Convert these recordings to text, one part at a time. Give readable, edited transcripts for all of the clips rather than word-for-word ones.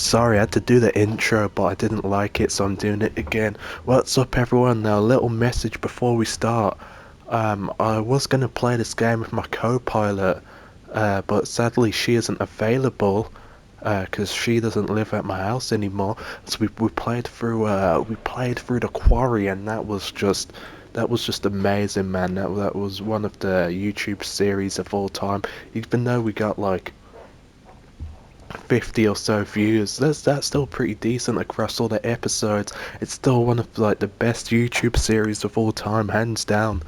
sorry, I had to do the intro, but I didn't like it, so I'm doing it again. What's up, everyone? Now, a little message before we start. I was gonna play this game with my co-pilot, but sadly she isn't available, because she doesn't live at my house anymore. So we played through the quarry, and that was just amazing, man. That was one of the YouTube series of all time. Even though we got like 50 or so views. That's still pretty decent across all the episodes. It's still one of like the best YouTube series of all time, hands down.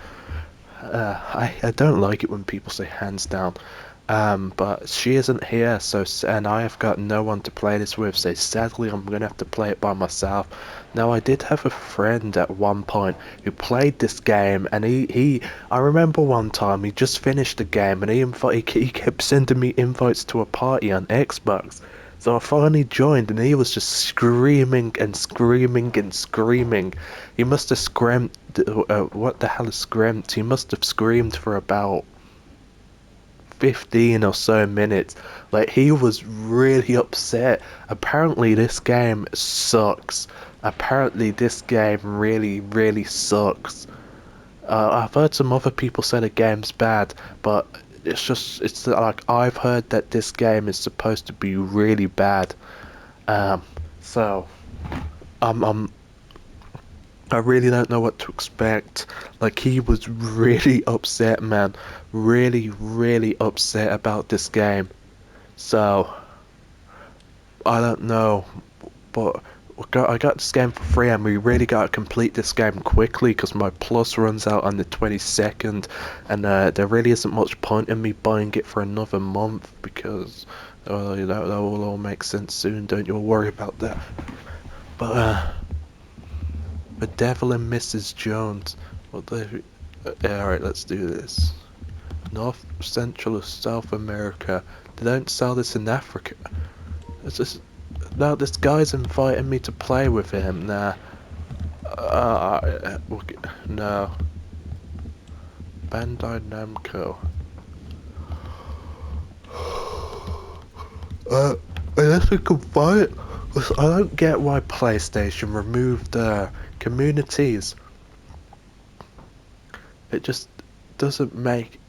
I don't like it when people say hands down. But she isn't here, and I have got no one to play this with, so sadly I'm gonna have to play it by myself. Now, I did have a friend at one point who played this game, and I remember one time he just finished the game, and he kept sending me invites to a party on Xbox. So I finally joined, and he was just screaming and screaming and screaming. He must have screamed. What the hell is screamed? He must have screamed for about 15 or so minutes. Like, he was really upset. Apparently this game sucks. Apparently this game really, really sucks. I've heard some other people say the game's bad, but it's like I've heard that this game is supposed to be really bad. Um, so I'm I really don't know what to expect. Like, he was really upset, man. Really, really upset about this game. So, I don't know. But I got this game for free, and we really got to complete this game quickly because my plus runs out on the 22nd. And there really isn't much point in me buying it for another month because that will all make sense soon. Don't you worry about that. But, The Devil and Mrs. Jones. Alright, let's do this. North, Central, or South America. They don't sell this in Africa. It's just... No, this guy's inviting me to play with him. Nah. No. Bandai Namco. Unless we can fight. I don't get why PlayStation removed communities. It just doesn't make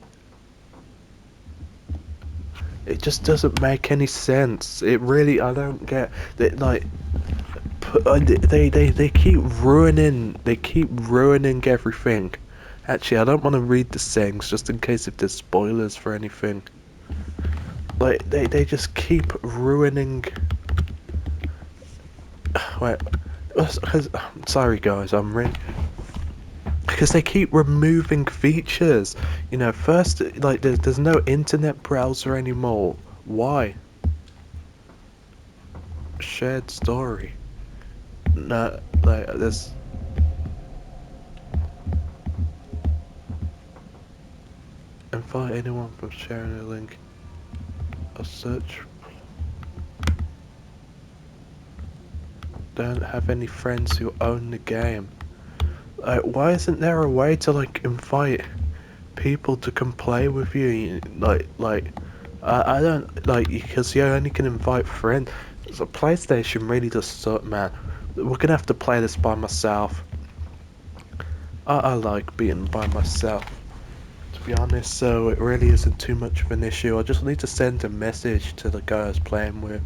any sense. It really, I don't get that. Like, they keep ruining everything. Actually, I don't want to read the things just in case if there's spoilers for anything. Like, they just keep ruining. Wait, sorry guys, I'm really, because they keep removing features. You know, first, like, there's no internet browser anymore. Why? Shared story. No, like, there's... Invite anyone from sharing a link. A search. Don't have any friends who own the game. Like, why isn't there a way to, like, invite people to come play with you? I don't, like, because you only can invite friends. So PlayStation really does suck, man. We're gonna have to play this by myself. I like being by myself, to be honest, so it really isn't too much of an issue. I just need to send a message to the guy I was playing with.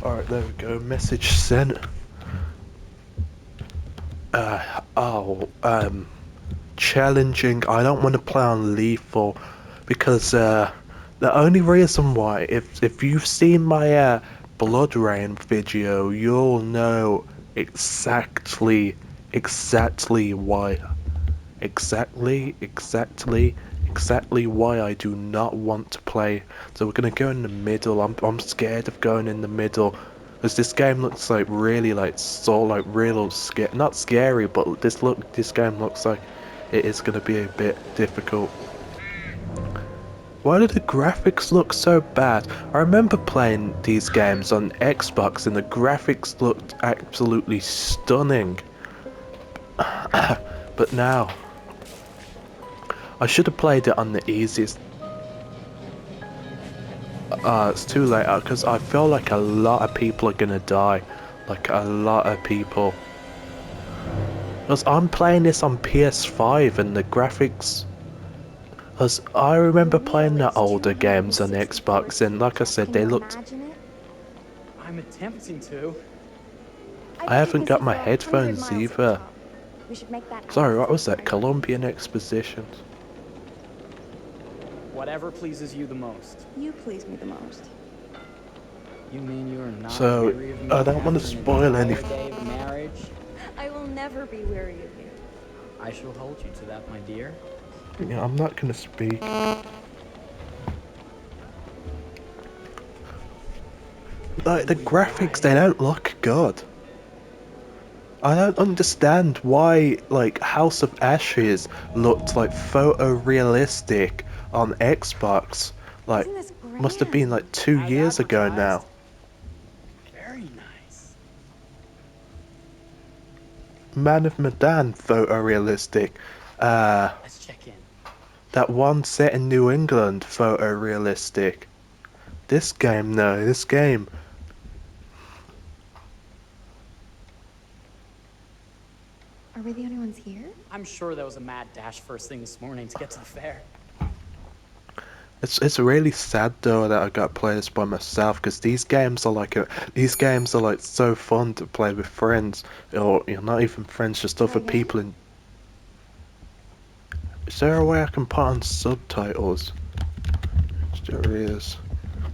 Alright, there we go. Message sent. Challenging. I don't want to play on lethal because the only reason why, if you've seen my Blood Rain video, you'll know exactly why. Exactly why I do not want to play. So we're gonna go in the middle. I'm scared of going in the middle, because this game looks like really like real scary. Not scary, but this game looks like it is gonna be a bit difficult. Why do the graphics look so bad? I remember playing these games on Xbox and the graphics looked absolutely stunning. But now, I should have played it on the easiest. It's too late because I feel like a lot of people are gonna die. Like a lot of people. Because I'm playing this on PS5 and the graphics. Because I remember playing the older games on Xbox and like I said, they looked. I'm attempting to. I haven't got my headphones either. Sorry, what was that? Colombian Exposition. Whatever pleases you the most. You please me the most. You mean you're not So, weary of me I don't want to having an spoil entire anything. day of marriage? I will never be weary of you. I shall hold you to that, my dear. Yeah, I'm not gonna speak. Like, the graphics, they don't look good. I don't understand why, like, House of Ashes looked, like, photorealistic on Xbox. Like, Isn't this must have been, like, grand? 2 years ago now. Very nice. Man of Medan, photorealistic. Let's check in. That one set in New England, photorealistic. This game, no, this game. Are we the only ones here? I'm sure there was a mad dash first thing this morning to get to the fair. It's really sad though that I got to play this by myself because these games are like so fun to play with friends or not even friends, just other people. And is there a way I can put on subtitles? There is,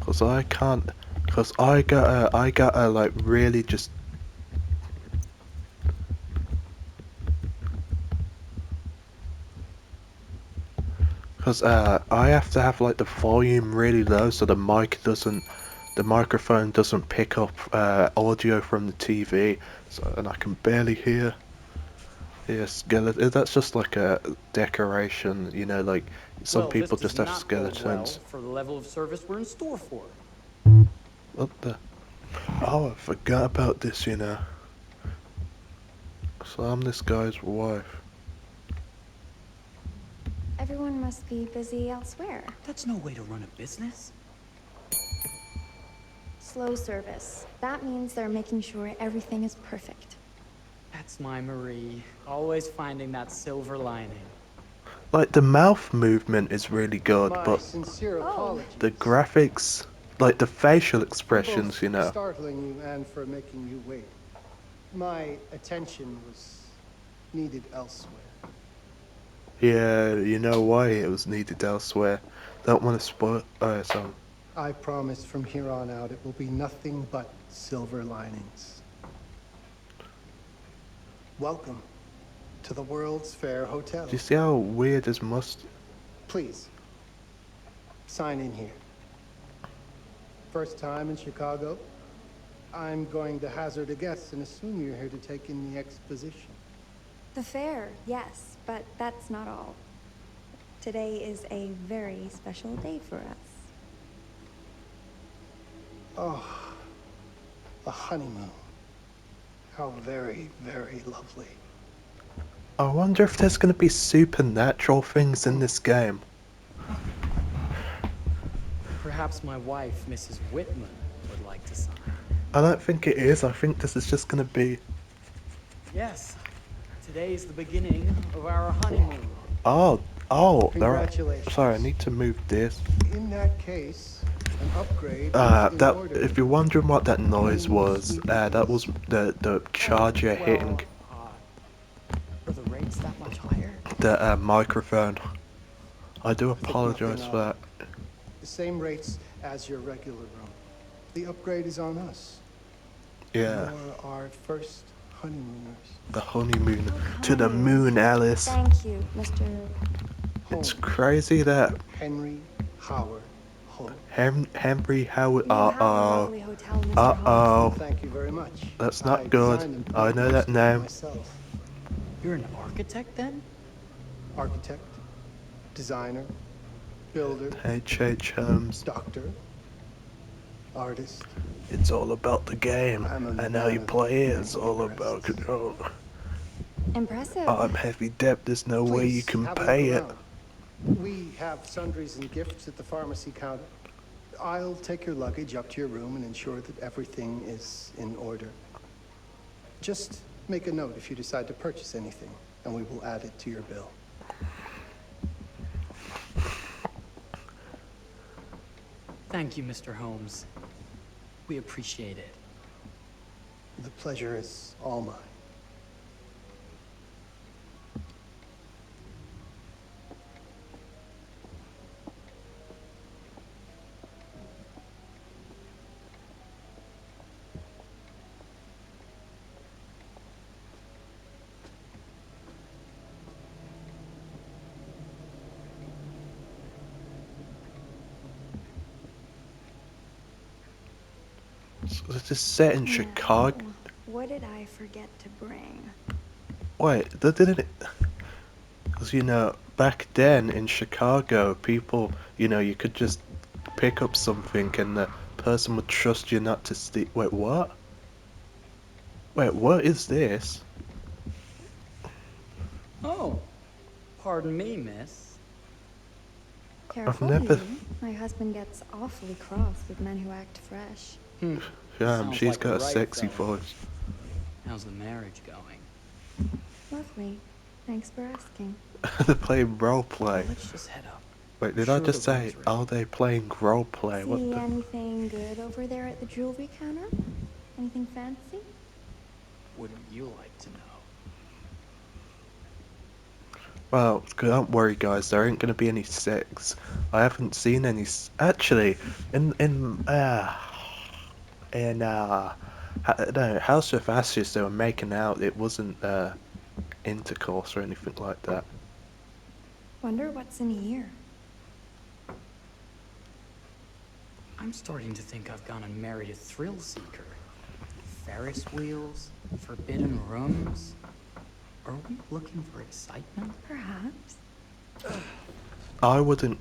cause I can't, cause I gotta like really just. Because I have to have like the volume really low so the microphone doesn't pick up audio from the TV, so and I can barely hear. Skeleton. That's just like a decoration, like some people just have skeletons. For the level of service we're in store for. What the? Oh, I forgot about this. So I'm this guy's wife. Everyone must be busy elsewhere. That's no way to run a business. Slow service. That means they're making sure everything is perfect. That's my Marie. Always finding that silver lining. Like the mouth movement is really good, but the graphics, like the facial expressions, startling you and for making you wait. My attention was needed elsewhere. Yeah, you know why it was needed elsewhere. Don't want to spoil. Oh, sorry. I promise from here on out it will be nothing but silver linings. Welcome to the World's Fair Hotel. Do you see how weird this must? Please, sign in here. First time in Chicago? I'm going to hazard a guess and assume you're here to take in the exposition. The fair, yes, but that's not all. Today is a very special day for us. Oh, a honeymoon. How very, very lovely. I wonder if there's going to be supernatural things in this game. Perhaps my wife, Mrs. Whitman, would like to sign. I don't think it is. I think this is just going to be. Yes. Today is the beginning of our honeymoon. Oh, Congratulations. Sorry, I need to move this. In that case, an upgrade. If you're wondering what that noise was, that was the charger hitting Are the rates that much higher? the microphone. I do apologize for that. The same rates as your regular room. The upgrade is on us. Yeah. You're our first honeymooners. The honeymoon to the moon, Alice. Thank you, Mr. It's crazy that Henry Howard Holt. Henry Howard. You have a lovely hotel, Mr. Uh-oh. Thank you very much. That's not good. designed and I know that produced name. myself. You're an architect then? Architect, designer, builder, H.H. Holmes. doctor, artist. It's all about the game. I'm a And how you man of play it, it's many all about interests. control. Impressive. I'm heavy debt, there's no way you Please can have a look pay it. around. We have sundries and gifts at the pharmacy counter. I'll take your luggage up to your room and ensure that everything is in order. Just make a note if you decide to purchase anything, and we will add it to your bill. Thank you, Mr. Holmes. We appreciate it. The pleasure is all mine. So this is set in Chicago. Now, what did I forget to bring? Wait, that didn't it? Because, you know, back then in Chicago, people, you know, you could just pick up something and the person would trust you not to steal. Wait, what? Wait, what is this? Oh, pardon me, miss. Careful, never- you. My husband gets awfully cross with men who act fresh. Damn, Sounds she's like got the a right sexy fella. voice. How's the marriage going? Lovely. Thanks for asking. They're playing Well, roleplay. let's just head up. Wait, I'm did I sure just the room say, is ready. are they playing roleplay? What See the? anything good over there at the jewelry counter? Anything fancy? Wouldn't you like to know? Well, don't worry, guys. There ain't gonna be any sex. I haven't seen any. Actually, no, House of Ashes, they were making out. It wasn't intercourse or anything like that. Wonder what's in here. I'm starting to think I've gone and married a thrill seeker. Ferris wheels, forbidden rooms. Are we looking for excitement? Perhaps. I wouldn't.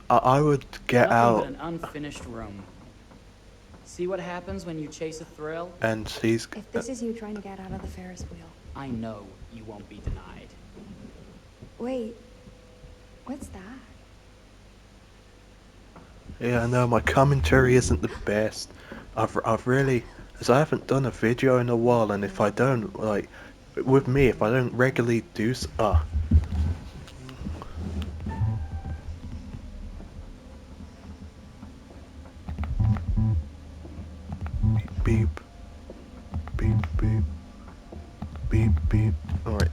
I would get Nothing out, but an unfinished room. See what happens when you chase a thrill? and he's. If this is you trying to get out of the Ferris wheel. I know you won't be denied. Wait. What's that? Yeah, I know my commentary isn't the best. I've really, as I haven't done a video in a while, and if I don't like, with me, if I don't regularly do, beep, beep, beep, beep, beep. All right.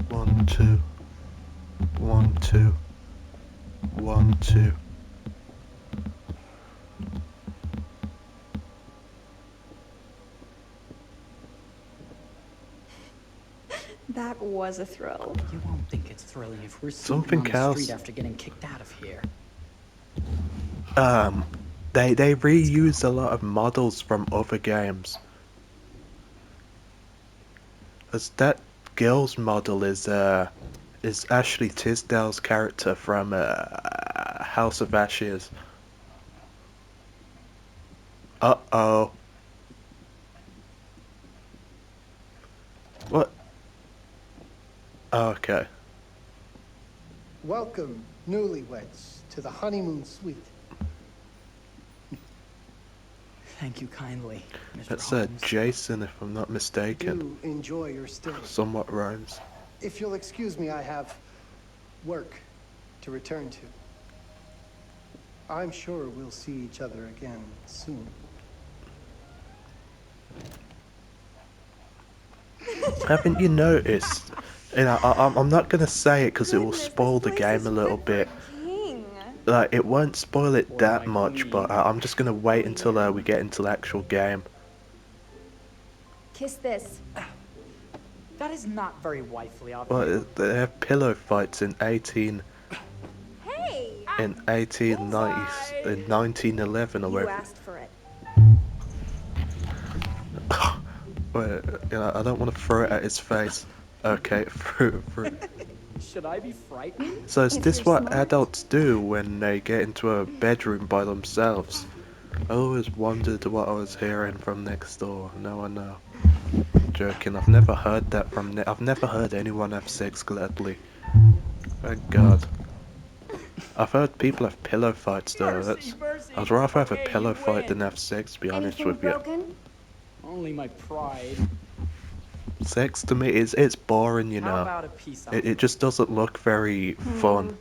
One, two. 1, 2. 1, 2. That was a thrill. You won't think it's thrilling if we're Something sleeping on the else. street after getting kicked out of here. They reuse a lot of models from other games. As that girl's model is Ashley Tisdale's character from House of Ashes. Uh-oh. What? Oh, okay. Welcome, newlyweds, to the honeymoon suite. Thank you kindly, Mr. That's Holmes. Jason, if I'm not mistaken. Do enjoy your stay. Somewhat rhymes. If you'll excuse me, I have work to return to. I'm sure we'll see each other again soon. Haven't you noticed? You know, I'm not gonna say it because it will Goodness, spoil this the place game is a little fit for a bit. king. Like, it won't spoil it Or that my much, but queen. I'm just gonna wait until we get into the actual game. Kiss this. That is not very wifely of Well, you. they have pillow fights in Hey! 1890, in 1911 or You whatever. asked for it. Wait, you know, I don't want to throw it at his face. Okay, through. Should I be frightened? So is If this you're what smart. adults do when they get into a bedroom by themselves? I always wondered what I was hearing from next door. Now I know. Joking. I've never heard that from. I've never heard anyone have sex gladly. Thank God. I've heard people have pillow fights though. Mercy, I'd mercy. rather have a Okay, you pillow fight than win. have sex. To be honest Anything with you, broken? Only my pride. sex to me is it's boring. You How know, about a peace it offering? just doesn't look very fun.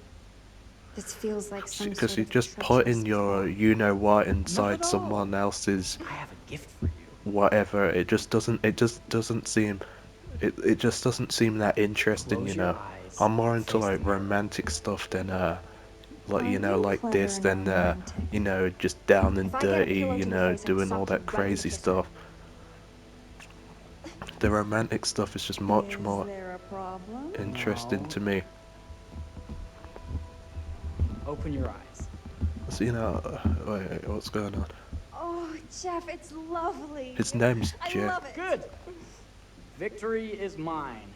This feels like some Because sort you're of just treacherous putting your plot. you know what Not inside at all. someone else's I have a gift for you. whatever. It just doesn't seem it just doesn't seem that interesting, Close you your know. eyes I'm more and into face the like mirror. romantic stuff than like you Aren't know you like clever this and than romantic? you know just down If and I get a dirty, pillow you to the know, face, I can doing all sock you that right with a crazy kisser. stuff. The romantic stuff is just much Is more there a problem? interesting No. to me. Open your eyes. So, you know, wait, what's going on? Oh, Jeff, it's lovely. His name's I Jeff. love it. Good. Victory is mine.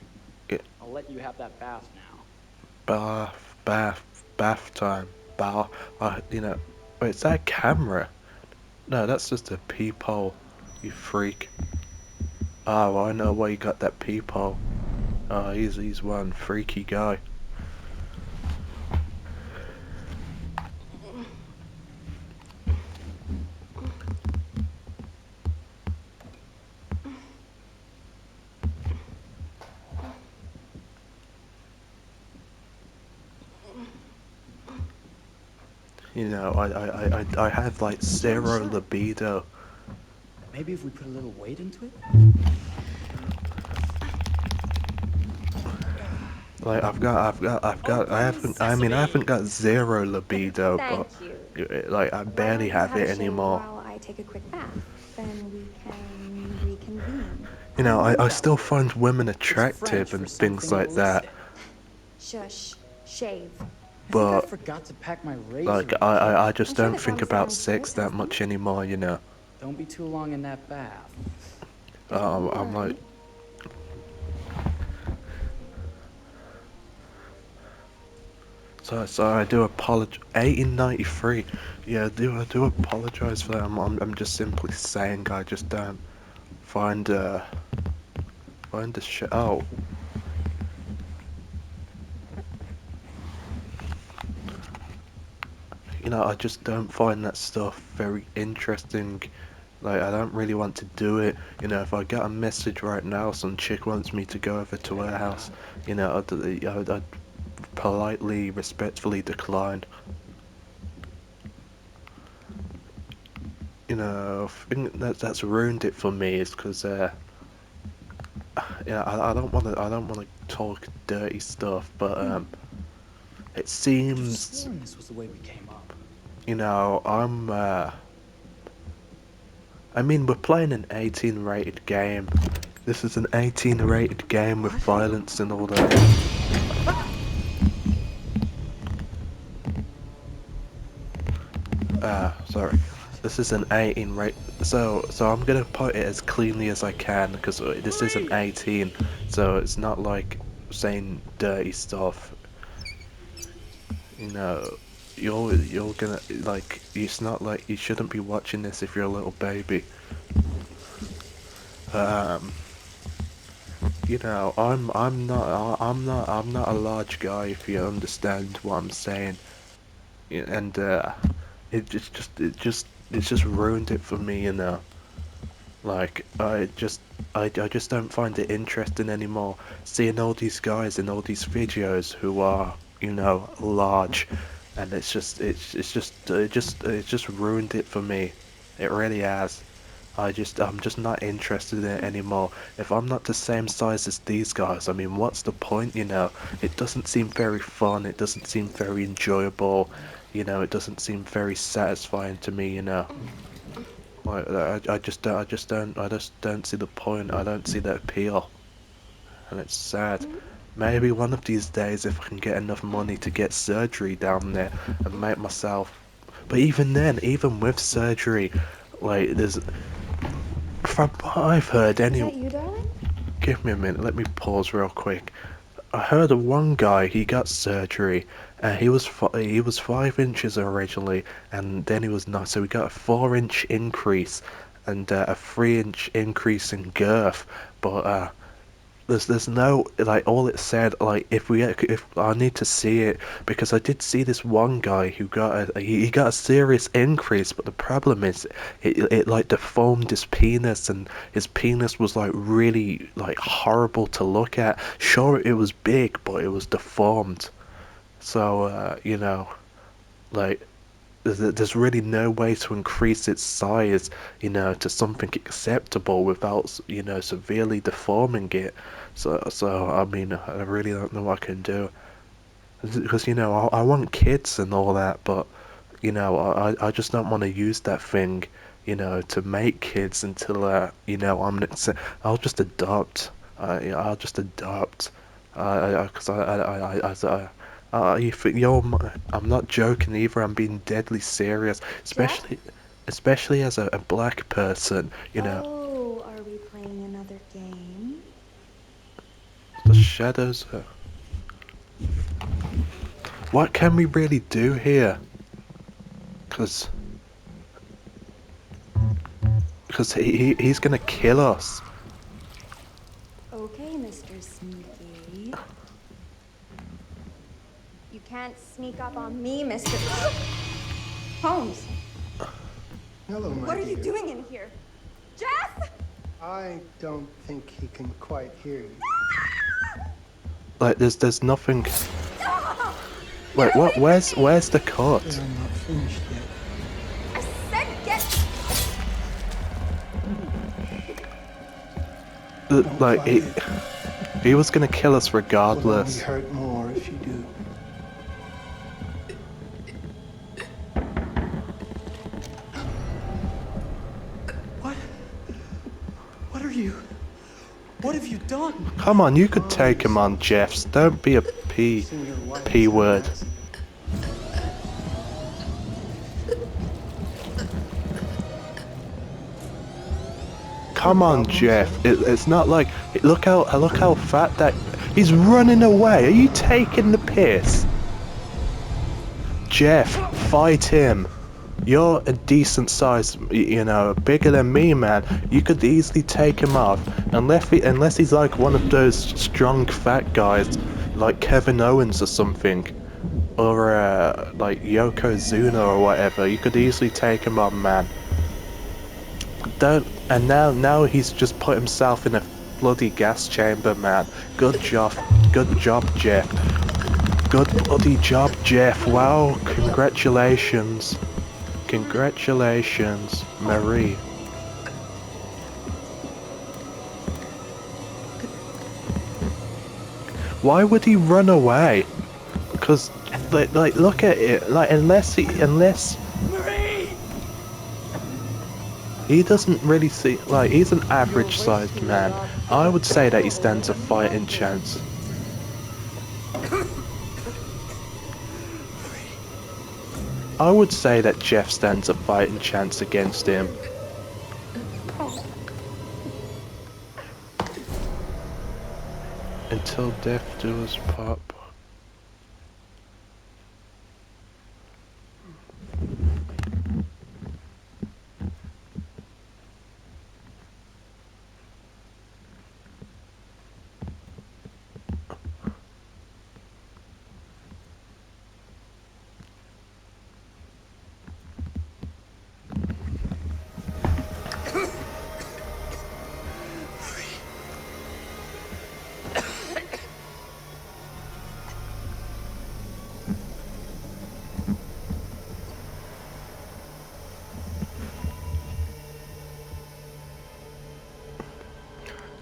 Yeah, I'll let you have that bath now. bath time. Bath. You know, wait, is that a camera? No, that's just a peephole. You freak. Oh, I know why you got that peephole. Oh, he's one freaky guy. You know, I have like Sure, zero sure. libido. Maybe if we put a little weight into it? Like Open I sesame! haven't got zero libido, but Thank you. like I Why barely don't you have have a it shave anymore. while I take a quick bath? Then we can reconvene. I I like that still word. find women It's attractive French for and things something like that, illicit. Shush. Shave. I think I but forgot to pack my razor like in the kit. I just I'm sure don't the think pharmacy about around here sex that has them. much anymore, you know. Don't be too long in that bath. Don't I'm like, worry. so I do apologize. 1893, yeah, I do apologize for that. I'm just simply saying I just don't find find the shit. Oh, you know, I just don't find that stuff very interesting. Like, I don't really want to do it. You know, if I get a message right now, some chick wants me to go over to her house, you know, I'd politely, respectfully decline. You know, I think that's ruined it for me is because, yeah, I don't want to talk dirty stuff, but, it I could have seems, sworn this was the way we came up. you know, I mean, we're playing an 18 rated game. This is an 18 rated game with What? violence and all that. Sorry. This is an 18 rate. So I'm gonna put it as cleanly as I can because this is an Hurry! 18. So it's not like saying dirty stuff. You know, you're gonna like. It's not like you shouldn't be watching this if you're a little baby. Um, you know, I'm not a large guy if you understand what I'm saying. Yeah, and it's just ruined it for me, you know. Like I just don't find it interesting anymore. Seeing all these guys in all these videos who are, you know, large, and it's just ruined it for me. It really has. I'm just not interested in it anymore. If I'm not the same size as these guys, I mean, what's the point, you know? It doesn't seem very fun, it doesn't seem very enjoyable, you know, it doesn't seem very satisfying to me, you know. Like, I just don't see the point. I don't see the appeal, and it's sad. Maybe one of these days, if I can get enough money to get surgery down there and make myself. But even then, even with surgery, like there's, from what I've heard, Is any. that you, darling? give me a minute. Let me pause real quick. I heard of one guy. He got surgery, and he was 5 inches originally, and then he was not. So he got a 4 inch increase, and a 3 inch increase in girth. But there's no, like, all it said, like, if I need to see it, because I did see this one guy who got he got a serious increase, but the problem is it like deformed his penis, and his penis was like really like horrible to look at. Sure, it was big, but it was deformed. So like, there's really no way to increase its size, to something acceptable without, severely deforming it. So I mean, I really don't know what I can do. Because, I want kids and all that, but, I just don't want to use that thing, to make kids until, I'll just adopt. I'll just adopt. Because I'm not joking either. I'm being deadly serious, Jeff? especially as a black person. Oh, are we playing another game? The shadows. What can we really do here? Because he's gonna kill us. Okay, Mr. Sneaky. You can't sneak up on me, Mr. Holmes. Hello, my What are you dear. doing in here? Jeff! I don't think he can quite hear you. Like, there's nothing. Wait, what? Where's the cut? I'm not finished yet. I said get... Like, fight he was gonna kill us It will only regardless. hurt more if you do. What are you? What have you done? Come on, you could take him on, Jeffs. Don't be a Seen your wife P as an word. accident. Come on, Jeff. It's not like, look how fat that. He's running away. Are you taking the piss? Jeff, fight him. You're a decent size, bigger than me, man. You could easily take him off, unless he's like one of those strong fat guys, like Kevin Owens or something, or like Yokozuna or whatever. You could easily take him on, man. Don't. And now he's just put himself in a bloody gas chamber, man. Good job, Jeff. Good bloody job, Jeff. Wow, congratulations. Congratulations, Marie. Why would he run away? Because, like, look at it. Like, unless Marie! he doesn't really see. Like, he's an average-sized man. I would say that he stands a fighting chance. I would say that Jeff stands a fighting chance against him. Until death do us part.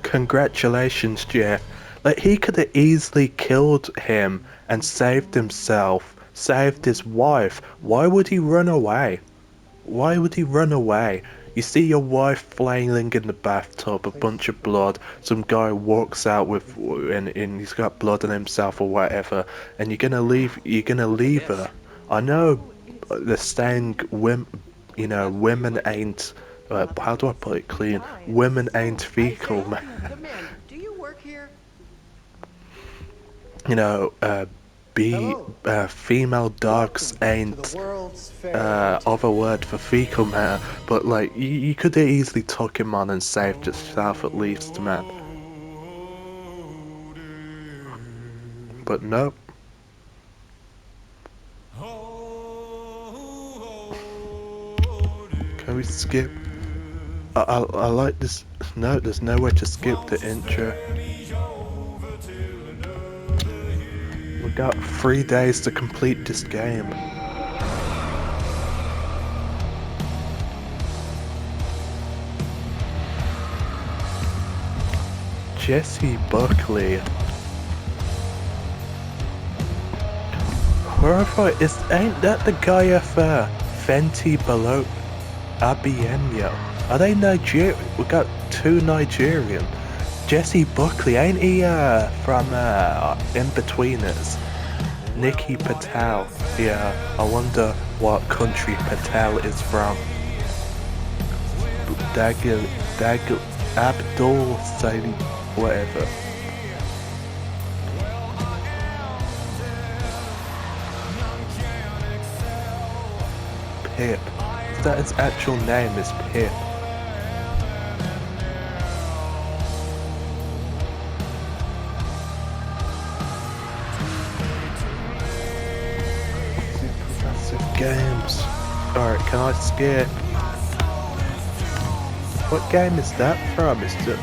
Congratulations, Jeff. Like, he could have easily killed him and saved himself, saved his wife. Why would he run away? Why would he run away? You see your wife flailing in the bathtub, a bunch of blood. Some guy walks out with, and he's got blood on himself or whatever, and you're gonna leave her. I know the saying, women ain't. How do I put it clean? Women ain't fecal, man. you know, be Hello. female dogs Welcome to the ain't World's Fair other word for fecal matter, but like you could easily tuck him on and saved yourself at least, man. But nope. Can we skip? I like this. No, there's no way to skip the intro. We got 3 days to complete this game. Jesse Buckley. Whoever is, ain't that the guy of Fenty Below Abienyo? Are they Nigerian? We got 2 Nigerian. Jesse Buckley, ain't he from In-Betweeners? Nikki Patel. Yeah, I wonder what country Patel is from. Dagil Abdul Salim, whatever. Pip. Is that his actual name? Is Pip? Progressive games. Alright, can I skip? What game is that from? Is it?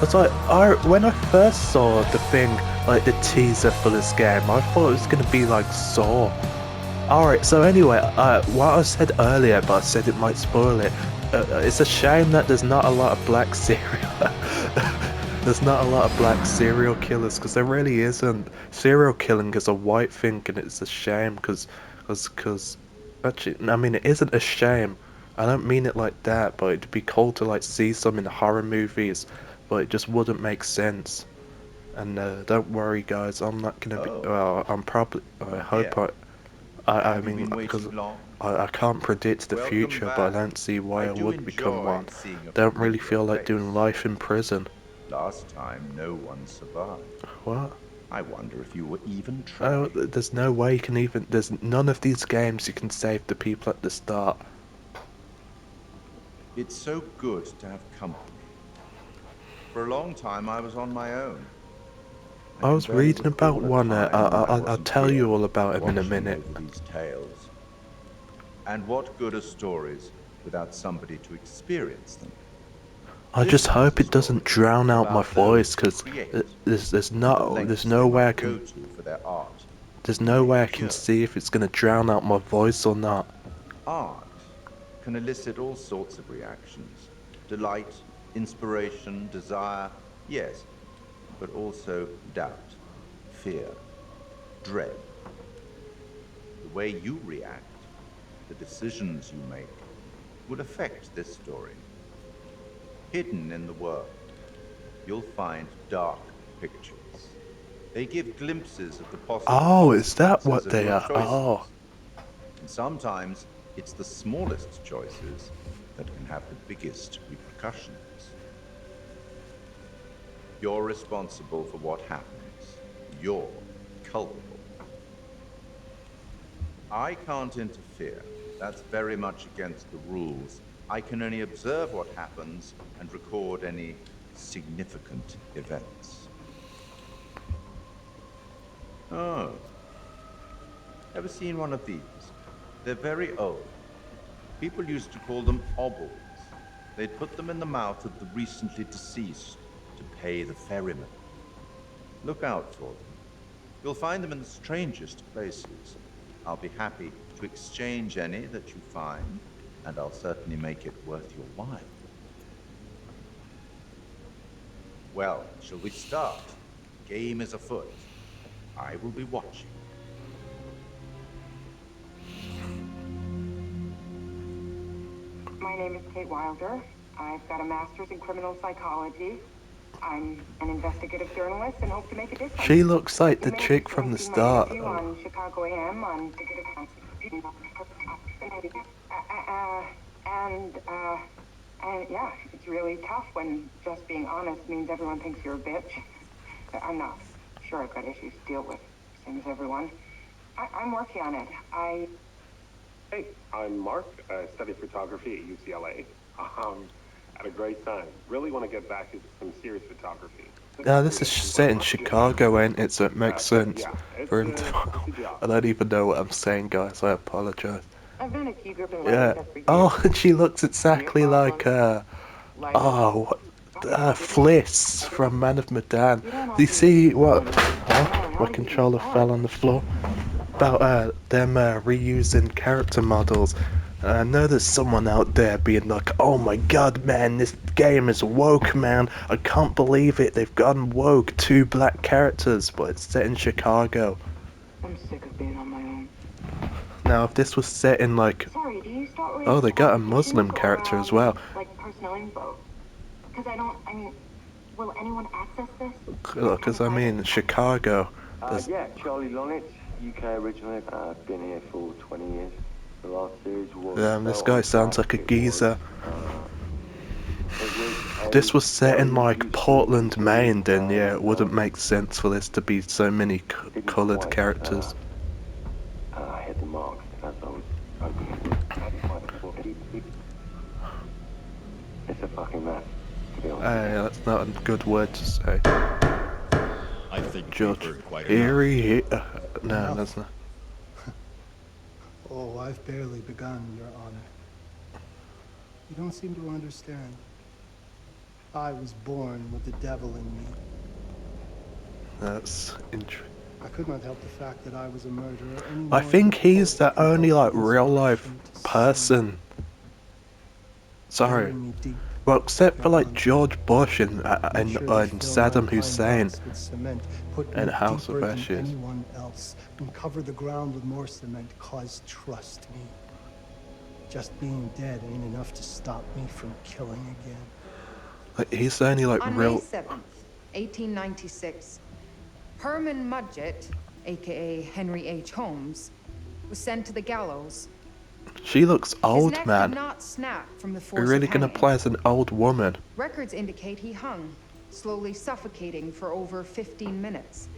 It's like, when I first saw the thing, like the teaser for this game, I thought it was gonna be like Saw. Alright, so anyway, what I said earlier, but I said it might spoil it. It's a shame that there's not a lot of black serial. There's not a lot of black serial killers, because there really isn't. Serial killing is a white thing, and it's a shame, because, actually, I mean, it isn't a shame. I don't mean it like that, but it'd be cool to like see some in horror movies, but it just wouldn't make sense. And don't worry, guys, I'm not gonna be. Oh, Well, I'm probably. I hope yeah. I Have you mean, been because waiting long? I can't predict the Welcome future, but I back. don't see why I I do would become enjoy one. seeing a Don't really familiar feel like doing face. life in prison. Last time, no one survived. What? I wonder if you were even Oh, trying. there's no way you can even. There's none of these games you can save the people at the start. It's so good to have company. For a long time, I was on my own. I I can was barely reading about recall a one. time when I I'll wasn't tell here, you all about him in a watching minute. over these tales. And what good are stories without somebody to experience them? I just This is hope a it doesn't story drown out my about those voice, who because create and the there's lengths no they way I must can go to for their art there's to no remain way I can pure. see if it's gonna drown out my voice or not. Art can elicit all sorts of reactions: delight, inspiration, desire, yes, but also doubt, fear, dread. The way you react, the decisions you make, will affect this story. Hidden in the world, you'll find dark pictures. They give glimpses of the possible Oh, is that consequences what of they your are? Oh, choices. And sometimes it's the smallest choices that can have the biggest repercussions. You're responsible for what happens. You're culpable. I can't interfere. That's very much against the rules. I can only observe what happens and record any significant events. Oh, ever seen one of these? They're very old. People used to call them obbles. They'd put them in the mouth of the recently deceased to pay the ferryman. Look out for them. You'll find them in the strangest places. I'll be happy to exchange any that you find, and I'll certainly make it worth your while. Well, shall we start? The game is afoot. I will be watching. My name is Kate Wilder. I've got a master's in criminal psychology. I'm an investigative journalist and hope to make a difference. She looks like the You may chick have from the seen my start. interview on Chicago AM on Ticket and yeah, it's really tough when just being honest means everyone thinks you're a bitch. I'm not. Sure, I've got issues to deal with, same as everyone. I'm working on it. Hey, I'm Mark. I study photography at UCLA. Had a great time. Really want to get back into some serious photography. This is set in Chicago, ain't it? So it makes sense Yeah, for him it's to. a job. I don't even know what I'm saying, guys. I apologize. I've been a key group in Yeah. Westchester for years. Oh, and she looks exactly like Like, Fliss from Man of Medan. you don't Do you often see get what? to Oh, my controller fell on the floor. About them reusing character models. I know there's someone out there being like, oh my god, man, this game is woke, man. I can't believe it. They've gone woke. 2 black characters, but it's set in Chicago. I'm sick of being on my own. Now, if this was set in like, Sorry, do you start with oh, they got a applications Muslim or, character as well. like personal info? Because I mean, will anyone access this? Because I mean, Chicago. There's, Yeah, Charlie Lonitz, UK originally. I've been here for 20 years. The last series was... this guy sounds like a geezer. This was set in like Portland, Maine, then yeah, it wouldn't make sense for this to be so many coloured characters. I hit the mark as I was hoping it. It's a fucking mess, to be honest. Hey, that's not a good word to say. I think Judge we've heard quite Erie. No, Enough. that's not. Oh, I've barely begun, Your Honor. You don't seem to understand. I was born with the devil in me. That's interesting. I could not help the fact that I was a murderer any I more think than he's Paul the can only help like real life inspiration to sin. person. Sorry. Bury me deep, Well, except for Your like Honor. George Bush and Make sure to Saddam fill my pine Hussein. box with cement, put and me House of deeper than Ashes. anyone else, and cover the ground with more cement, cause trust me. Just being dead ain't enough to stop me from killing again. Like, he's the only like On real. May 7th, 1896, Herman Mudgett, aka Henry H. Holmes, was sent to the gallows. She looks His old, neck man. did not snap from the force You're really of gonna hanging. play as an old woman. Records indicate he hung, slowly suffocating for over 15 minutes,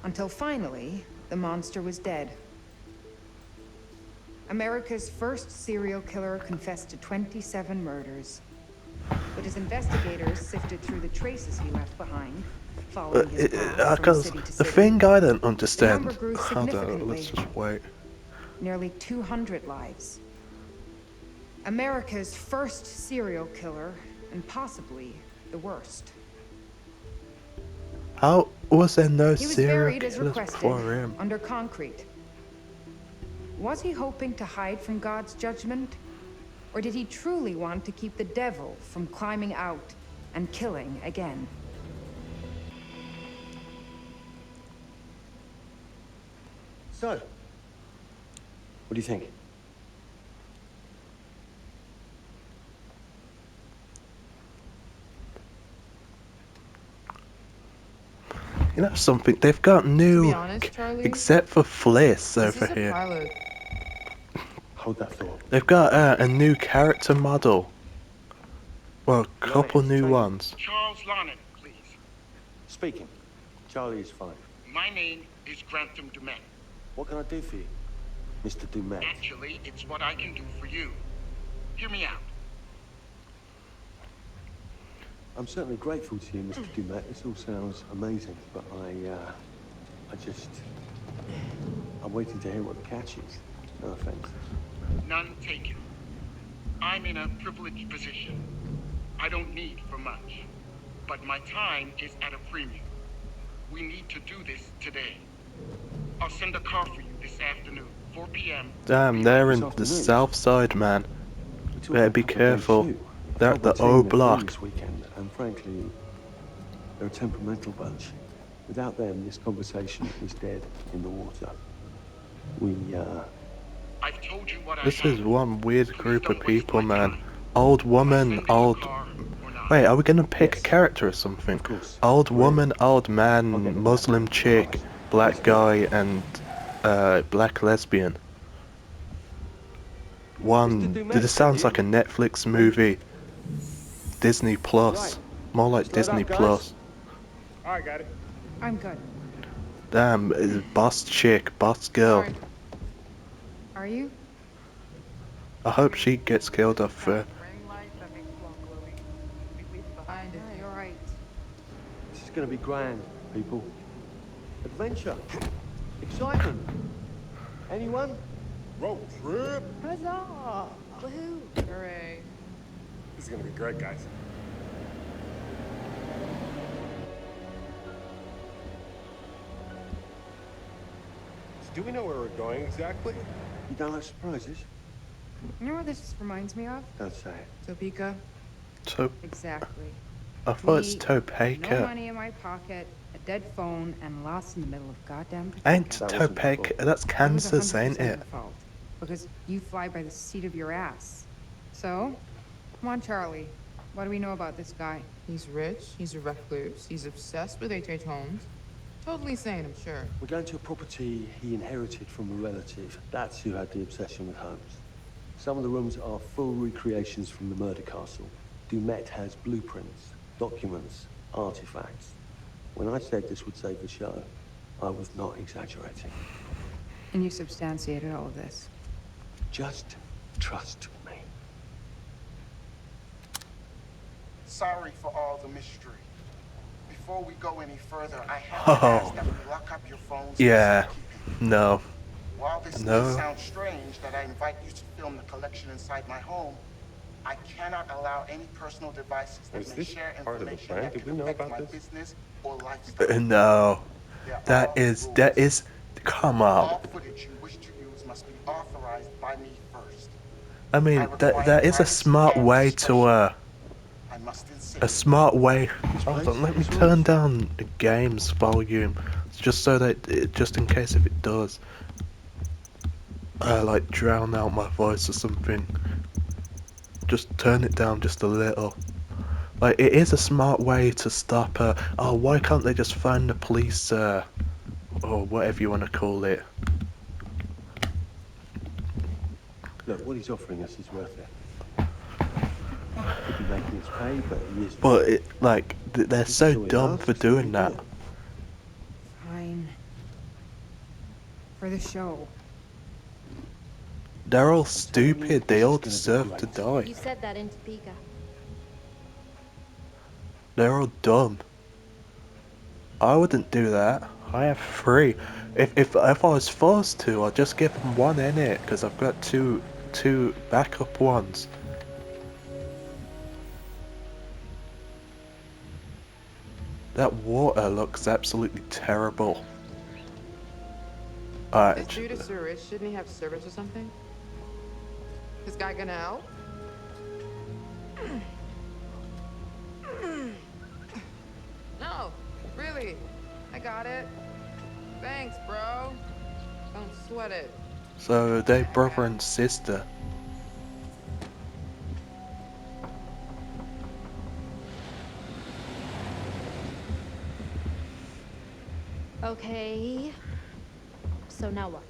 until finally, the monster was dead. America's first serial killer confessed to 27 murders. But as investigators sifted through the traces he left behind, following his path from Because city to the city, thing I don't the understand. number grew Hold on, significantly. let's just wait. Nearly 200 lives. America's first serial killer, and possibly the worst. How was there no He was serial buried as killers requested, before him? under concrete. Was he hoping to hide from God's judgment? Or did he truly want to keep the devil from climbing out and killing again? So, what do you think? You know something? They've got new, To be honest, Charlie, except for Fliss this over is a here. pilot. Hold that thought. They've got a new character model. Well, a couple new ones. Charles Lonnet, please. Speaking. Charlie is fine. My name is Grantham Dumet. What can I do for you, Mr. Dumet? Actually, it's what I can do for you. Hear me out. I'm certainly grateful to you, Mr. Dumet. This all sounds amazing, but I'm waiting to hear what the catch is. No offense. None taken. I'm in a privileged position. I don't need for much. But my time is at a premium. We need to do this today. I'll send a car for you this afternoon, 4 p.m. Damn, they're in This the afternoon? south side, man. We took Better a be couple of days careful. shoot. They're I at the told my O team they're block. free this weekend, and frankly, they're a temperamental bunch. Without them, this conversation is dead in the water. I've told you what I This have. is one weird Please group don't of waste people, my man. time. Old Will I woman, send in a old. car or not? Wait, are we gonna pick a character or something? Of course. Old woman, old I'll man, get the Muslim map. chick, Right. black guy, and black lesbian. This sounds like a Netflix movie. Disney Plus. More like Let's load Disney up, guys. Plus. I got it. I'm good. Damn, boss chick, boss girl. Sorry. Are you? I hope she gets killed off Yeah, you're right. This is going to be grand, people. Adventure. Excitement. Anyone? Road trip. Huzzah! Woohoo! Hooray. This is gonna be great, guys. So do we know where we're going exactly? You don't like surprises? You know what this reminds me of? Don't say it. Topeka. So, Exactly. I thought it's Me, Topeka. No money in my pocket, a dead phone, and lost in the middle of goddamn Ain't Topeka. That wasn't your Topeka, fault. that's It was Kansas, 100% ain't it? your fault, because you fly by the seat of your ass. So, come on, Charlie. What do we know about this guy? He's rich, he's a recluse, he's obsessed with H.H. Holmes. Totally sane, I'm sure. We're going to a property he inherited from a relative. That's who had the obsession with Holmes. Some of the rooms are full recreations from the murder castle. Dumet has blueprints, documents, artifacts. When I said this would save the show, I was not exaggerating. And you substantiated all of this. Just trust me. Sorry for all the mystery. Before we go any further, I have to ask that we lock up your phones for Yeah. safekeeping. No. While this No. may sound strange that I invite you to film the collection inside my home, I cannot allow any personal devices that Was may this share part of the information plan? that Did could we know affect about my this? business or lifestyle. No. There That are is, rules. come on. All footage you wish to use must be authorized by me first. I mean, that is a smart way to, I must insist. a smart way. Hold on, let me turn down the game's volume, just so that, just in case if it does, like drown out my voice or something. Just turn it down just a little. Like, it is a smart way to stop, oh, why can't they just phone the police, or whatever you want to call it. Look, what he's offering us is worth it. Could be making us pay, but he is. But, like, they're so So he dumb asks, for so doing we that. do it. Fine. For the show. They're all stupid, they all deserve to die. You said that in Topeka. They're all dumb. I wouldn't do that. I have three. If I was forced to, I'd just give them one in it, because I've got two backup ones. That water looks absolutely terrible. This Alright. dude is so rich, shouldn't he have servants or something? This guy gonna help? No, really. I got it. Thanks, bro. Don't sweat it. So they brother and sister. Okay. So now what?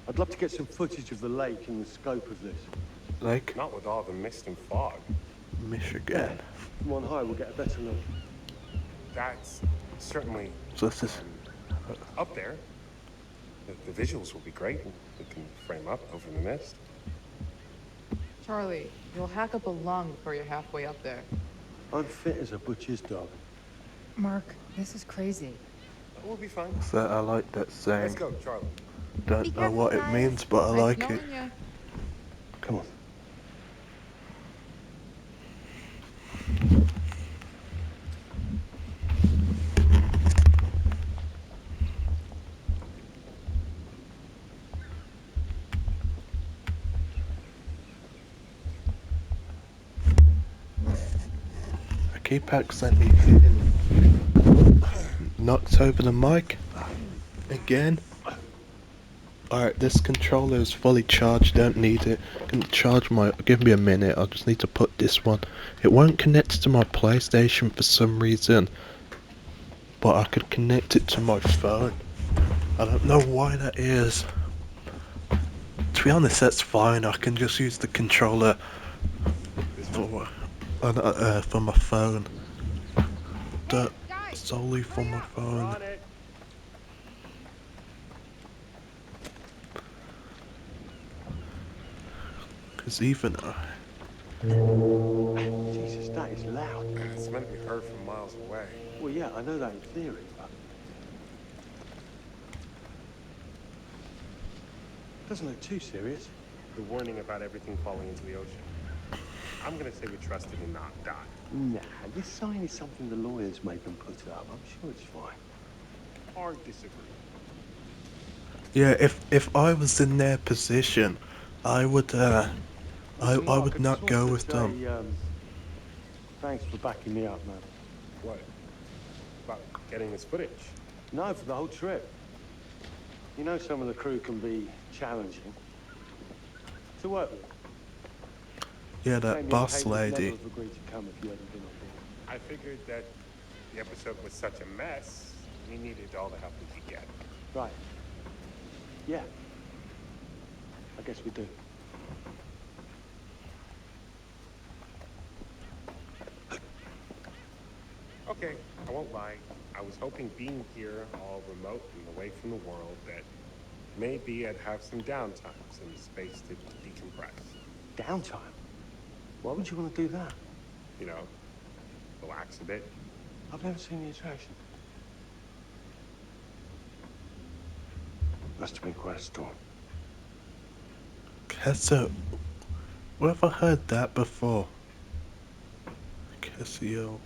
I'd love to get some footage of the lake and the scope of this. Like Not with all the mist and fog. Michigan. From on high, we'll get a better look. That's certainly So this is up there. The visuals will be great. We can frame up over the mist. Charlie, you'll hack up a lung before you're halfway up there. I'm fit as a butcher's dog. Mark, this is crazy. We'll be fine. so I like that Let's saying. go, Charlie. Don't know what it means, but I Nice like it. knowing ya. Come on. I keep accidentally hitting. Knocked over the mic again. Alright, this controller is fully charged, don't need it. Can charge my... Give me a minute, I just need to put this one. It won't connect to my PlayStation for some reason. But I could connect it to my phone. I don't know why that is. To be honest, that's fine. I can just use the controller for my phone. Solely for my phone. Because even... Jesus, that is loud. It's meant to be heard from miles away. Well, yeah, I know that in theory, but... Doesn't look too serious. The warning about everything falling into the ocean. I'm gonna say we trusted and not die. Nah, this sign is something the lawyers made them put up. I'm sure it's fine. Or disagree. Yeah, if I was in their position, I would I would not go with them. Thanks for backing me up, man. What? About getting this footage? No, for the whole trip. You know some of the crew can be challenging to work with. Yeah, that boss lady. Never have agreed to come if you hadn't been on board. I figured that the episode was such a mess, we needed all the help we could get. Right. Yeah. I guess we do. Okay, I won't lie. I was hoping being here, all remote and away from the world, that maybe I'd have some downtime, some space to decompress. Downtime? Why would you want to do that? You know, relax a bit. I've never seen the attraction. Must have been quite a storm. Casio. Where have I heard that before? Casio.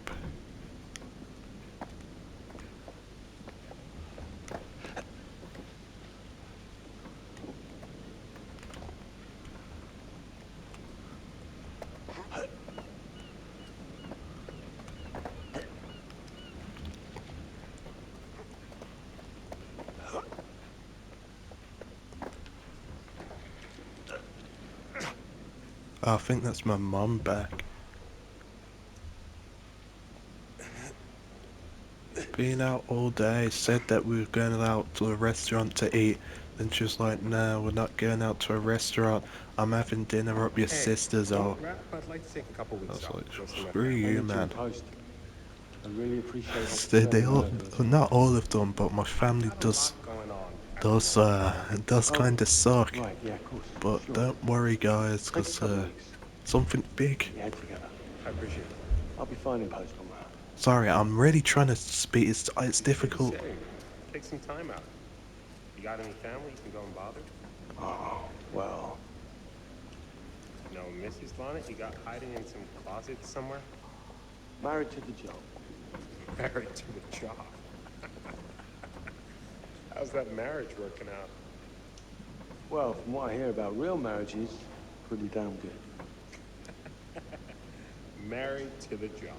I think that's my mum back. Been out all day, said that we were going out to a restaurant to eat, then she was like, no, we're not going out to a restaurant, I'm having dinner up your sister's or... I'd like to take a couple weeks off. Screw you, man. I really appreciate They all, not all of them, but my family does kind of suck. Right, yeah, of course. But Sure. don't worry, guys, because something big. Head together. I appreciate it. I'll be fine in post on that. Sorry, I'm really trying to speak. It's difficult. Take some time out. You got any family you can go and bother? Oh, well. No, Mrs. Lonnet, you got hiding in some closet somewhere? Married to the job. Married to the job. How's that marriage working out? Well, from what I hear about real marriages, pretty damn good. Married to the job.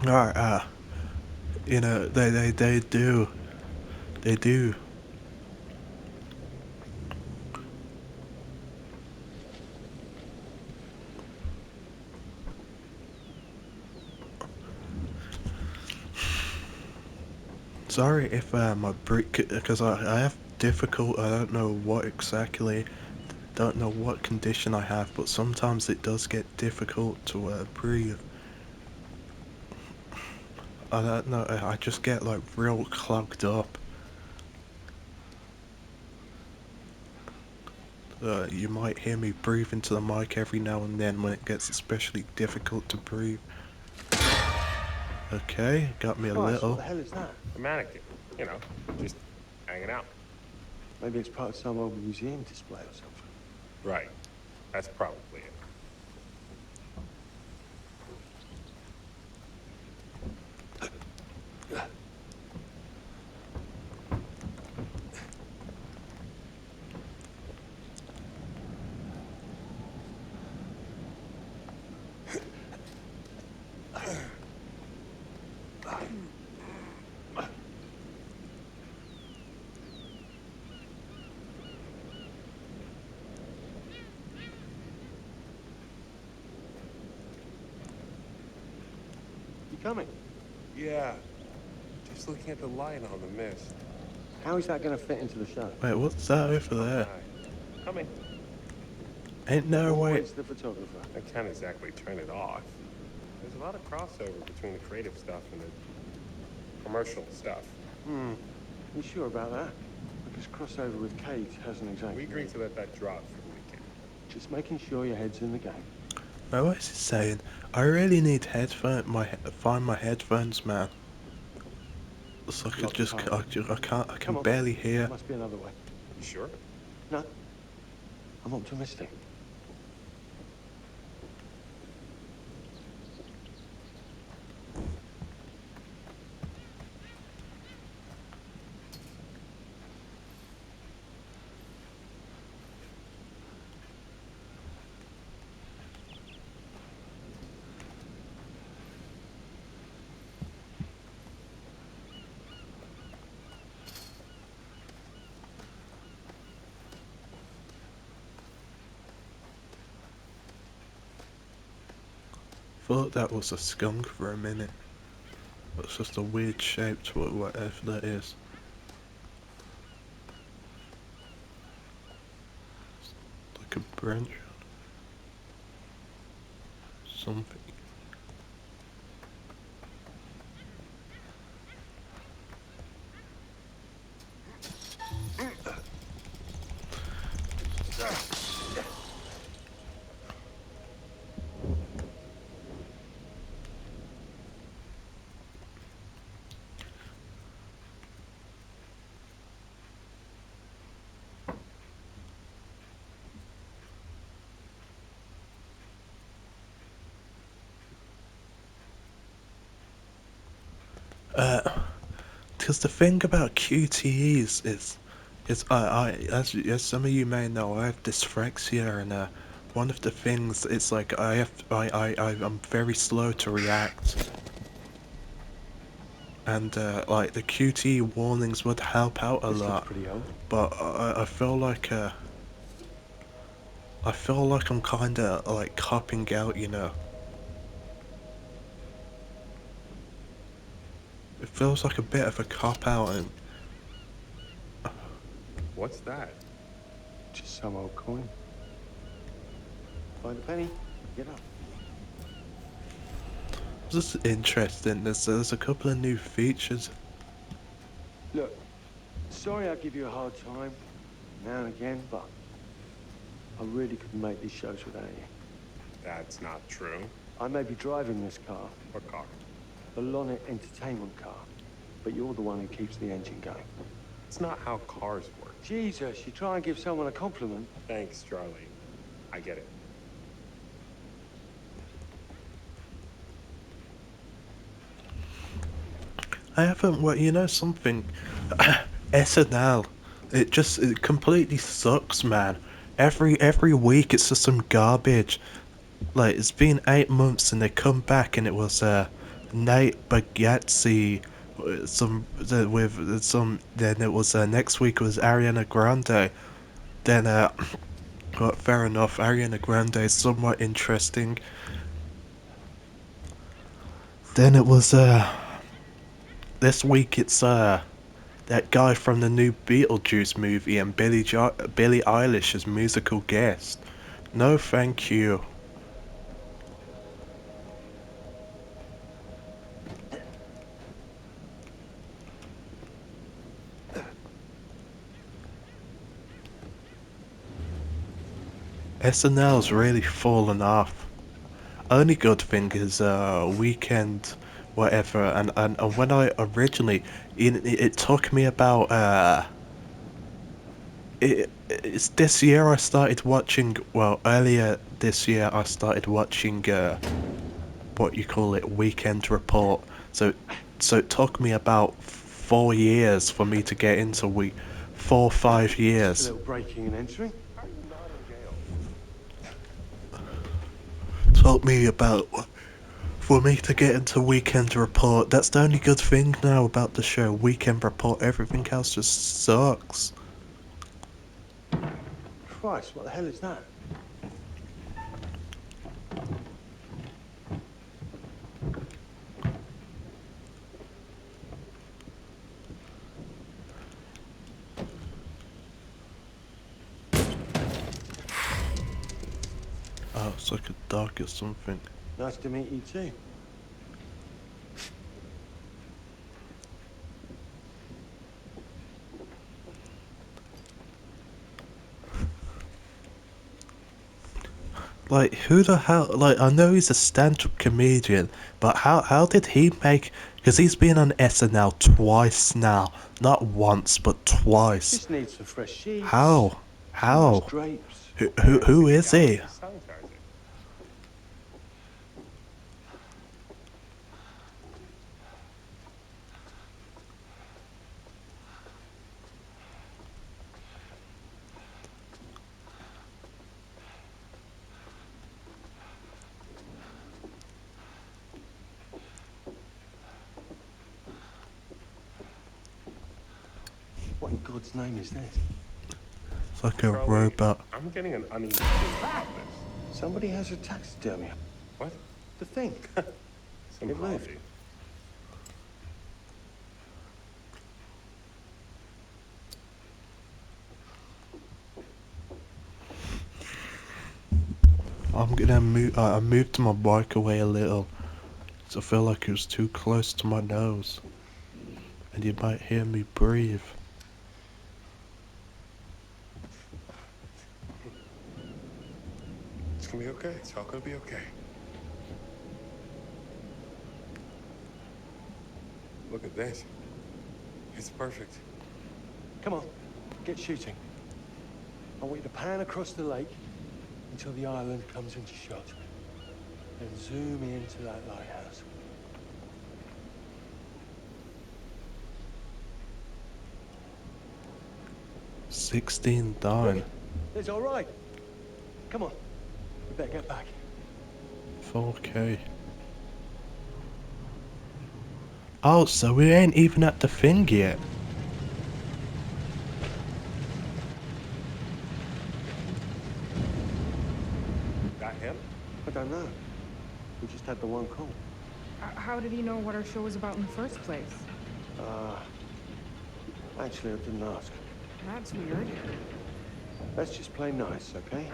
Alright, you know, they do. They do. Sorry if my brick, because I have difficult, I don't know what exactly, don't know what condition I have, but sometimes it does get difficult to breathe. I don't know, I just get like real clogged up. You might hear me breathe into the mic every now and then when it gets especially difficult to breathe. Okay, got me a little. What the hell is that? A mannequin. You know, just hanging out. Maybe it's part of some old museum display or something. Right. That's probably it. coming? Yeah. Just looking at the light on the mist. How is that going to fit into the show? Wait, what's that over there? Coming. Ain't no way. Always the photographer. I can't exactly turn it off. There's a lot of crossover between the creative stuff and the commercial stuff. You sure about that? Because crossover with Kate hasn't exactly... We agreed to let that drop for the weekend. Just making sure your head's in the game. Wait, what is he saying? I really need find my headphones, man. So I could just, I can barely hear. There must be another way. You sure? No. I'm optimistic. Thought that was a skunk for a minute. It's just a weird shape to it, whatever that is. Like a branch. Something. Because the thing about QTEs is as some of you may know, I have dyslexia, and one of the things it's like I'm very slow to react, and like the QTE warnings would help out a lot, but I feel like I'm kind of like copping out, you know. It feels like a bit of a cop-out, and... What's that? Just some old coin. Find a penny, get up. This is interesting. There's a couple of new features. Look, sorry I give you a hard time now and again, but I really couldn't make these shows without you. That's not true. I may be driving this car. What car? The Lonnet Entertainment car. But you're the one who keeps the engine going. It's not how cars work. Jesus, you try and give someone a compliment. Thanks, Charlie. I get it. I haven't, well, you know something? SNL. It completely sucks, man. Every week it's just some garbage. Like, it's been 8 months and they come back and it was, Nate Bargatze, then it was, next week was Ariana Grande. Then, well, fair enough, Ariana Grande is somewhat interesting. Then it was, this week it's, that guy from the new Beetlejuice movie and Billie Eilish as musical guest. No thank you. SNL's really fallen off. Only good thing is Weekend whatever, and when I originally it took me about it's this year I started watching, well, earlier this year I started watching what you call it, Weekend Report. So it took me about 4 years for me to get into 5 years. A little breaking and entering. Took me about for me to get into Weekend Report. That's the only good thing now about the show, Weekend Report. Everything else just sucks. Christ, what the hell is that? Looks like a dog or something. Nice to meet you too. Like, who the hell? Like, I know he's a stand-up comedian, but how did he make? Because he's been on SNL twice now, not once but twice. Just need some fresh sheets. How? Some nice How? drapes. Who is he? What in God's name is this? It's like a Charlie, robot. I'm getting an uneasy feeling about this. Somebody has a taxidermy. What? The thing. Some It moved. hobby. I'm gonna move. I moved my bike away a little, so I feel like it was too close to my nose, and you might hear me breathe. It's gonna be okay. It's all gonna be okay. Look at this. It's perfect. Come on, get shooting. I want you to pan across the lake until the island comes into shot. Then zoom into that lighthouse. $16 down. It's all right. Come on, we better get back. 4K. Oh, so we ain't even at the thing yet. Got him? I don't know. We just had the one call. How did he know what our show was about in the first place? Actually, I didn't ask. That's weird. Let's just play nice, okay?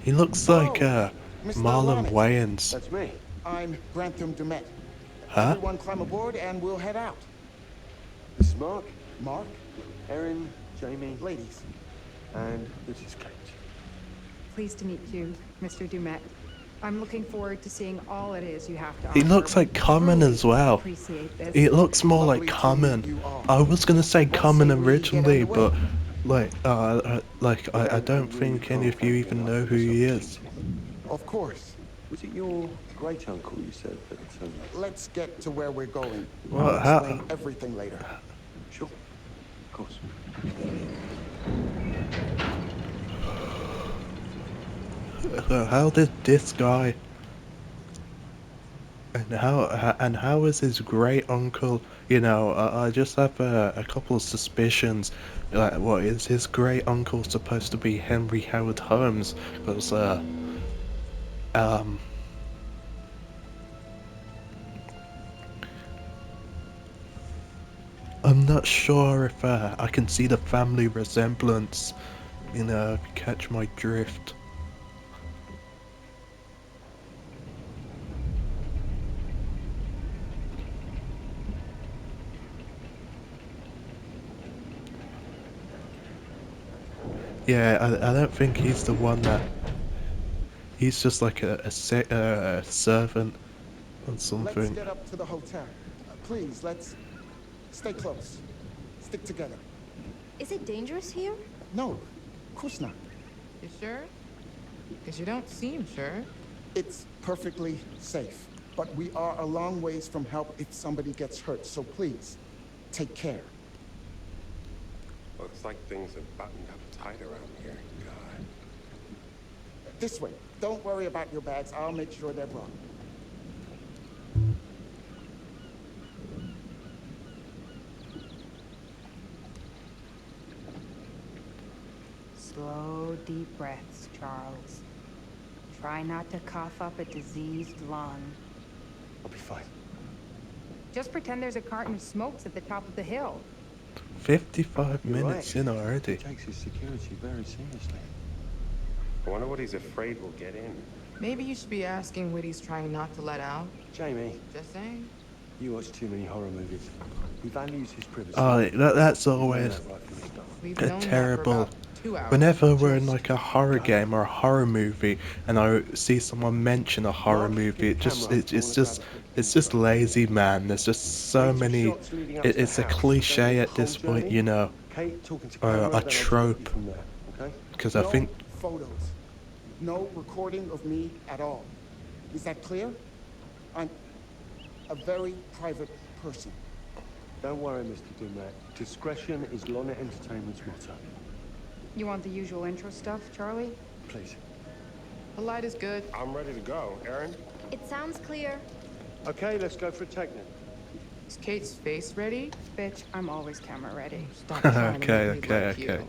He looks like Mr. Marlon Ronnet. Wayans. That's me. I'm Grantham Dumet. Huh? Everyone climb aboard and we'll head out. This is Mark, Mark, Erin, Jamie, ladies. and this is Kate. Pleased to meet you, Mr. Dumet. I'm looking forward to seeing all it is you have to He offer. looks like Common Truly as well. appreciate this. It looks more Lovely like to Common. meet you all. I was gonna say What Common say we get originally, underway? but I don't think any of you even know who he is. Of course. Was it your great uncle you said that? Let's get to where we're going. Well, I'll how- explain everything later. Sure. Of course. How did this guy? And how is his great uncle? You know, I just have a couple of suspicions. Like, what is his great uncle supposed to be? Henry Howard Holmes? Because I'm not sure if I can see the family resemblance. You know, if you catch my drift. Yeah, I don't think he's the one that. He's just like a servant or Let's something. get up to the hotel. Please, let's stay close. Stick together. Is it dangerous here? No, of course not. You sure? Because you don't seem sure. It's perfectly safe. But we are a long ways from help if somebody gets hurt, so please, take care. Looks like things are buttoned up tight around here. God. This way. Don't worry about your bags. I'll make sure they're brought. Slow, deep breaths, Charles. Try not to cough up a diseased lung. I'll be fine. Just pretend there's a carton of smokes at the top of the hill. 55 You're minutes right. in already. He takes his security very seriously. I wonder what he's afraid will get in. Maybe you should be asking what he's trying not to let out. Jamie, Just saying. you watch too many horror movies. He values his privacy. Oh, that's You know always that right from the start. We've a known that for terrible. about 2 hours. Whenever we're in Just like a horror go. game or a horror movie, and I see someone mention a horror Mark, movie, get the camera. I it's wanna grab a quick it's just intro. lazy, man. There's just so Take some many. shots leading up to the It's a house. cliche Don't at this get the whole point, journey. you know, Kate talking to or camera, a then I'll direct you trope. from there, okay? Because I No think photos. No recording of me at all. Is that clear? I'm a very private person. Don't worry, Mr. Dumet. Discretion is Lorna Entertainment's motto. You want the usual intro stuff, Charlie? Please. The light is good. I'm ready to go. Aaron? It sounds clear. Okay, let's go for a take then. Is Kate's face ready? Bitch, I'm always camera ready. Stop trying to okay, make me okay, like okay. you.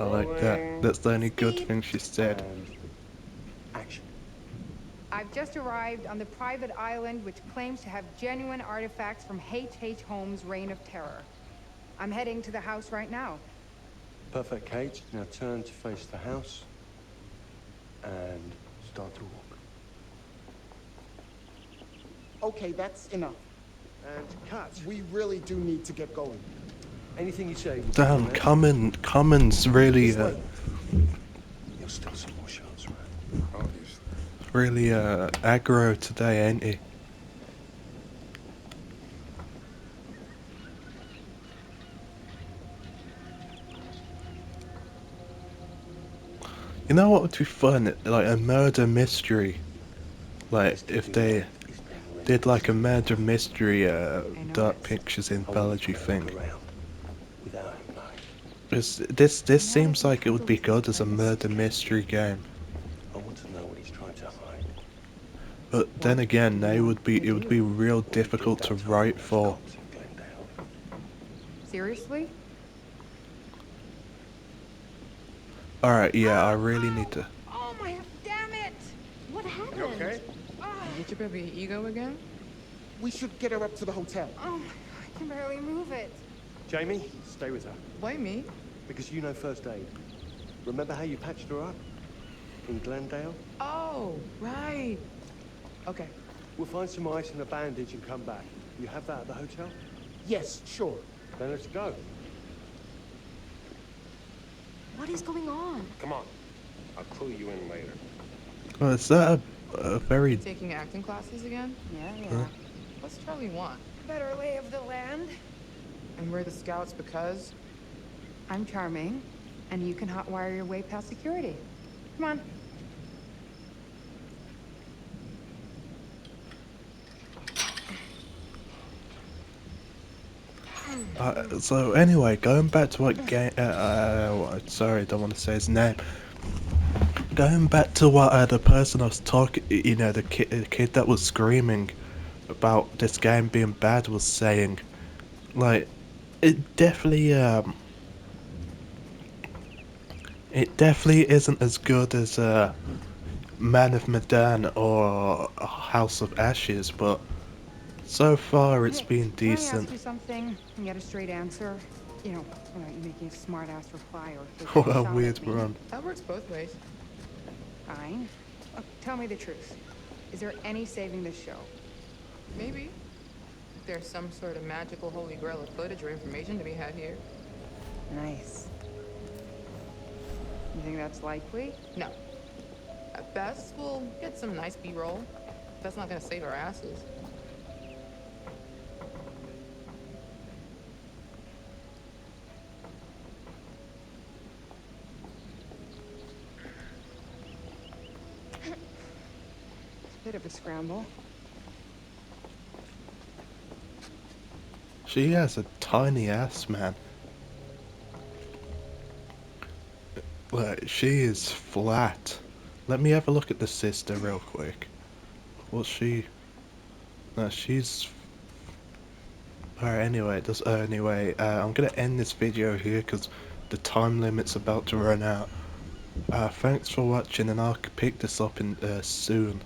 I like that. That's the only good Speed. thing she said. And action. I've just arrived on the private island which claims to have genuine artifacts from H.H. Holmes' Reign of Terror. I'm heading to the house right now. Perfect, Kate. Now turn to face the house and start to walk. Okay, that's enough. And cut. We really do need to get going. Anything you say. Damn, Common's really This way. You'll still some more shots, right? Obviously. really aggro today, ain't he? You know what would be fun? Like a murder mystery. Like if they did like a murder mystery dark pictures anthology thing. Without him knowing. This seems like it would be good as a murder mystery game. I want to know what he's trying to hide. But then again, it would be real difficult to write for. Seriously? Alright, yeah, I really need to. Oh my, damn it! What happened? You okay? Get your baby ego again? We should get her up to the hotel. Oh my God, I can barely move it. Jamie, stay with her. Blame me. Because you know first aid. Remember how you patched her up? In Glendale? Oh, right. Okay. We'll find some ice and a bandage and come back. You have that at the hotel? Yes, sure. Then let's go. What is going on? Come on. I'll clue you in later. Oh, is that a very Taking acting classes again? Yeah. What's Charlie want? Better lay of the land. And we're the scouts because? I'm charming, and you can hotwire your way past security. Come on. so anyway, going back to what game? Sorry, I don't want to say his name. Going back to what the person I was talking, you know, the kid that was screaming about this game being bad was saying, like, it definitely isn't as good as Man of Medan or House of Ashes, but so far it's been Can I decent. ask you something and get a straight answer? You know, without you making a smart-ass reply or What taking a shot at weird me. run. That works both ways. Fine. Tell me the truth. Is there any saving this show? Maybe. If there's some sort of magical holy grail of footage or information to be had here. Nice. You think that's likely? No. At best, we'll get some nice B-roll. That's not gonna save our asses. Bit of a scramble. She has a tiny ass, man. Like, she is flat. Let me have a look at the sister real quick. What's she? No, she's... Alright, anyway, I'm gonna end this video here because the time limit's about to run out. Thanks for watching, and I'll pick this up in soon.